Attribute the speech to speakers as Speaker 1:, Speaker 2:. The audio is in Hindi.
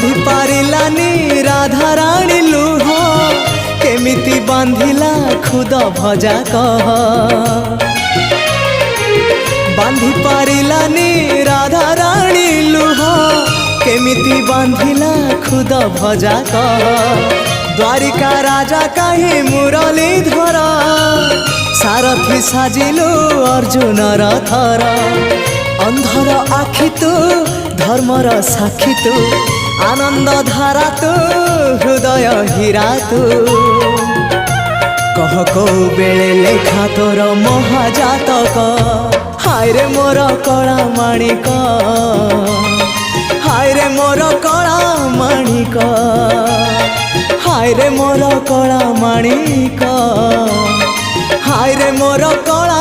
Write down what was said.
Speaker 1: बांधी पारिलानी राधा रानी लुह केमिति बांधिला खुद भजा कह बांधी पारिलानी राधा रानी लुह केमिति बांधिला खुद भजा कह द्वारिका राजा कहीं मुरलीधर सारथी साजिलु अर्जुन रथर अंधर आखि तू धर्मर साक्षी तू आनंद धारा तू हृदय हीरा तू कह को बेले लेखा तोर महाजातक हाय रे मोर कला माणिक हाय रे मोर कला माणिक हाय रे मोर कला माणिक हाय रे मोर कला